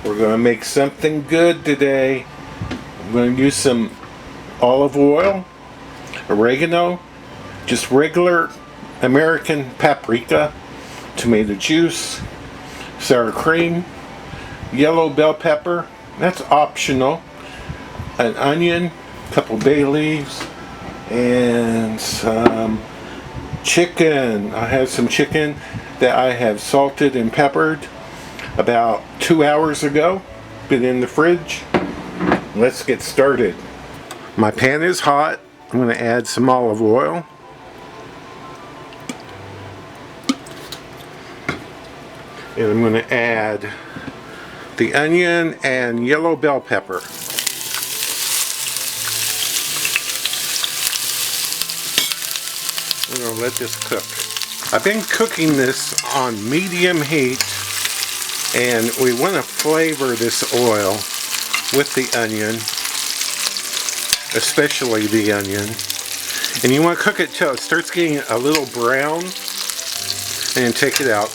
We're going to make something good today. I'm going to use some olive oil, oregano, just regular American paprika, tomato juice, sour cream, yellow bell pepper, that's optional, an onion, a couple bay leaves, and some chicken. I have some chicken that I have salted and peppered about 2 hours ago. Been in the fridge. Let's get started. My pan is hot. I'm going to add some olive oil. And I'm going to add the onion and yellow bell pepper. I'm going to let this cook. I've been cooking this on medium heat, and we want to flavor this oil with the onion, especially the onion. And you want to cook it till it starts getting a little brown, and take it out.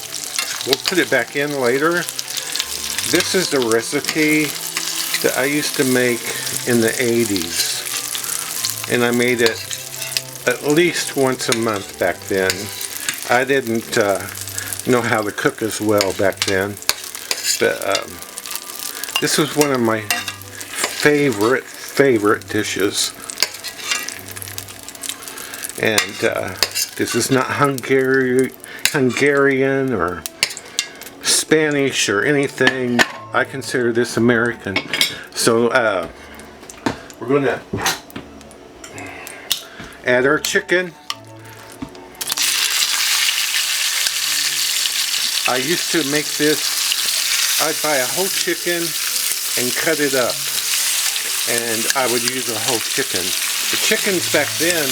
We'll put it back in later. This is the recipe that I used to make in the 80s, and I made it at least once a month back then. I didn't know how to cook as well back then, but this was one of my favorite dishes. And this is not Hungarian or Spanish or anything. I consider this American. So we're going to add our chicken. I used to make this, I'd buy a whole chicken and cut it up, and I would use a whole chicken. The chickens back then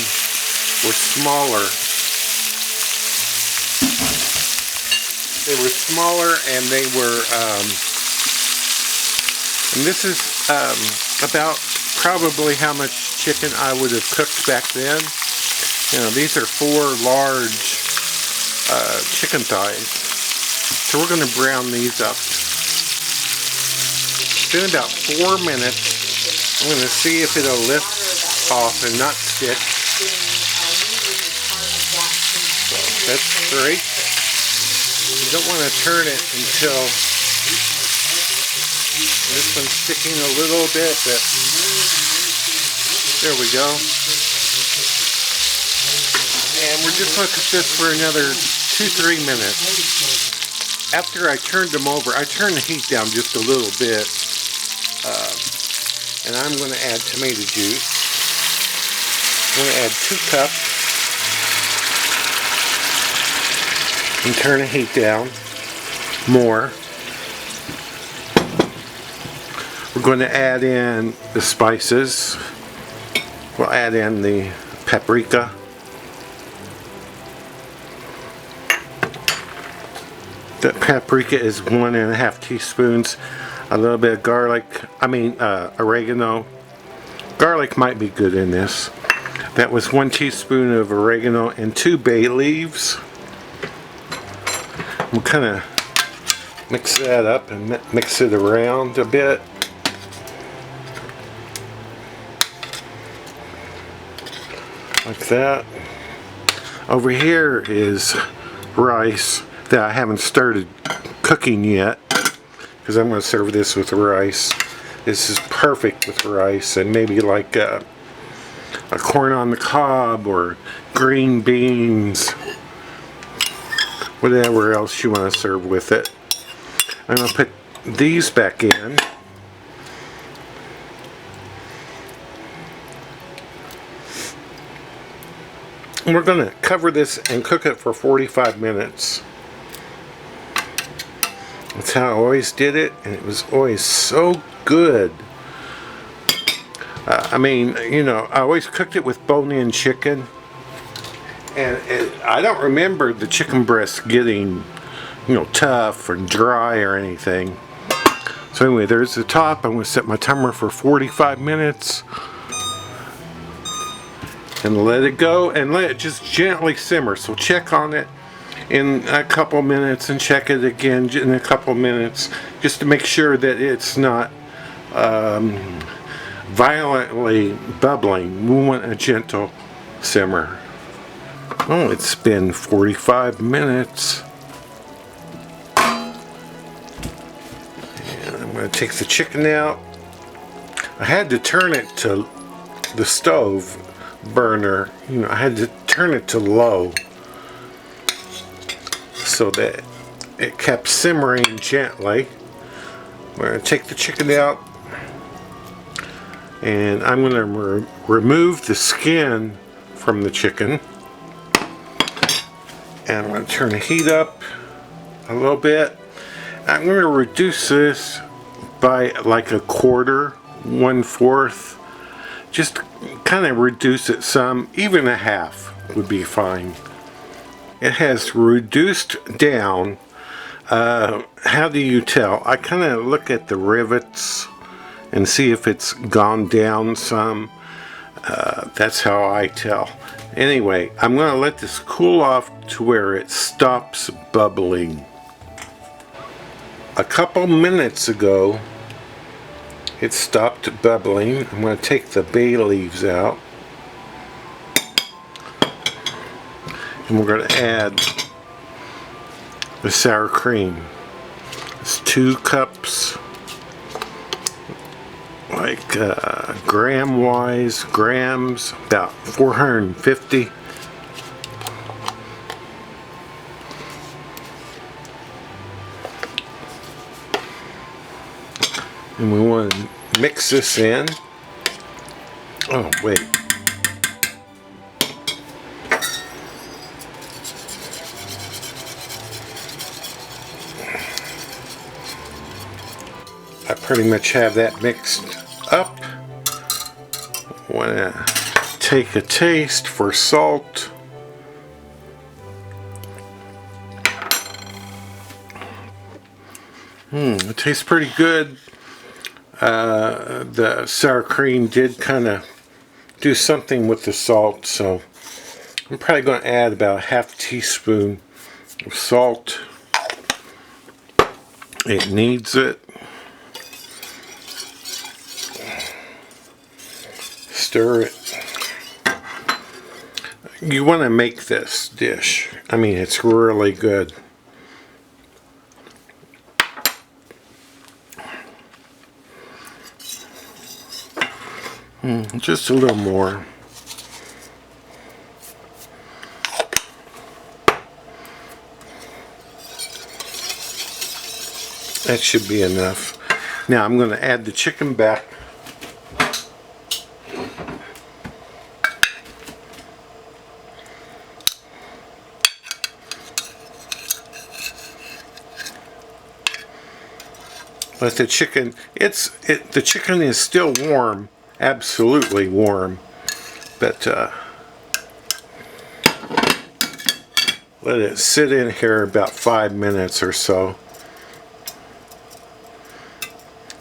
were smaller. They were smaller, and they were, and this is about probably how much chicken I would have cooked back then. You know, these are 4 large chicken thighs. So we're going to brown these up. It's been about 4 minutes. I'm going to see if it'll lift off and not stick. So that's great. You don't want to turn it until this one's sticking a little bit, but there we go. And we're just going to cook this for another 2-3 minutes. After I turned them over, I turned the heat down just a little bit, and I'm going to add tomato juice. I'm going to add 2 cups and turn the heat down more. We're going to add in the spices. We'll add in the paprika. The paprika is 1.5 teaspoons. A little bit of garlic, oregano. Garlic might be good in this. That was 1 teaspoon of oregano and 2 bay leaves. We'll kind of mix that up and mix it around a bit. Like that. Over here is rice that I haven't started cooking yet, because I'm going to serve this with rice. This is perfect with rice, and maybe like a corn on the cob or green beans, whatever else you want to serve with it. I'm going to put these back in. And we're going to cover this and cook it for 45 minutes. That's how I always did it, and it was always so good. I always cooked it with bone-in chicken, and I don't remember the chicken breast getting, tough or dry or anything. So anyway, there's the top. I'm going to set my timer for 45 minutes. And let it go and let it just gently simmer. So check on it in a couple minutes and check it again in a couple minutes just to make sure that it's not violently bubbling. We want a gentle simmer. Oh, it's been 45 minutes. And I'm going to take the chicken out. I had to turn it to the stove burner. You know, I had to turn it to low so that it kept simmering gently. We're going to take the chicken out, and I'm going to remove the skin from the chicken. And I'm going to turn the heat up a little bit. I'm going to reduce this by like a quarter, 1/4. Just kind of reduce it some, even a half would be fine. It has reduced down. How do you tell? I kind of look at the rivets and see if it's gone down some. That's how I tell. Anyway, I'm going to let this cool off to where it stops bubbling. A couple minutes ago, it stopped bubbling. I'm going to take the bay leaves out. And we're going to add the sour cream. It's 2 cups. Like gram-wise, grams, about 450. And we want to mix this in. Oh, wait. I pretty much have that mixed up. Want to take a taste for salt. It tastes pretty good. The sour cream did kind of do something with the salt, so I'm probably going to add about a ½ teaspoon of salt. It needs it. Stir it. You want to make this dish. I mean, it's really good. Just a little more. That should be enough. Now I'm going to add the chicken back. Let the chicken, the chicken is still warm, absolutely warm, but let it sit in here about 5 minutes or so.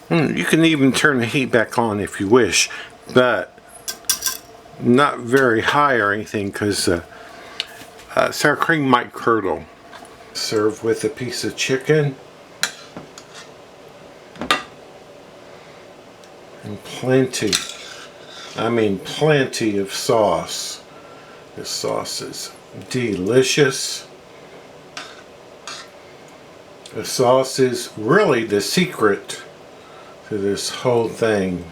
You can even turn the heat back on if you wish, but not very high or anything, because sour cream might curdle. Serve with a piece of chicken and plenty, I mean plenty of sauce. This sauce is delicious. The sauce is really the secret to this whole thing.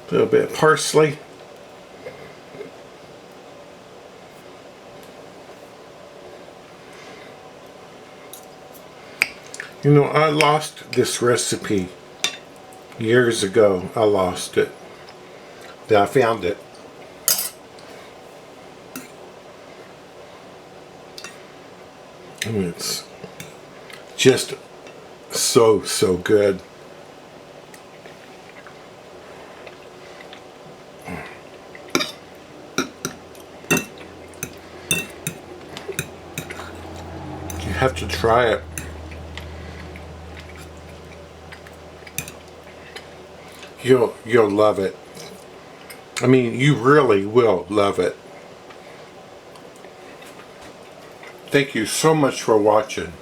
A little bit of parsley. You know, I lost this recipe years ago. I lost it. Then I found it. And it's just so good. have to try it. You'll love it. I mean, you really will love it. Thank you so much for watching.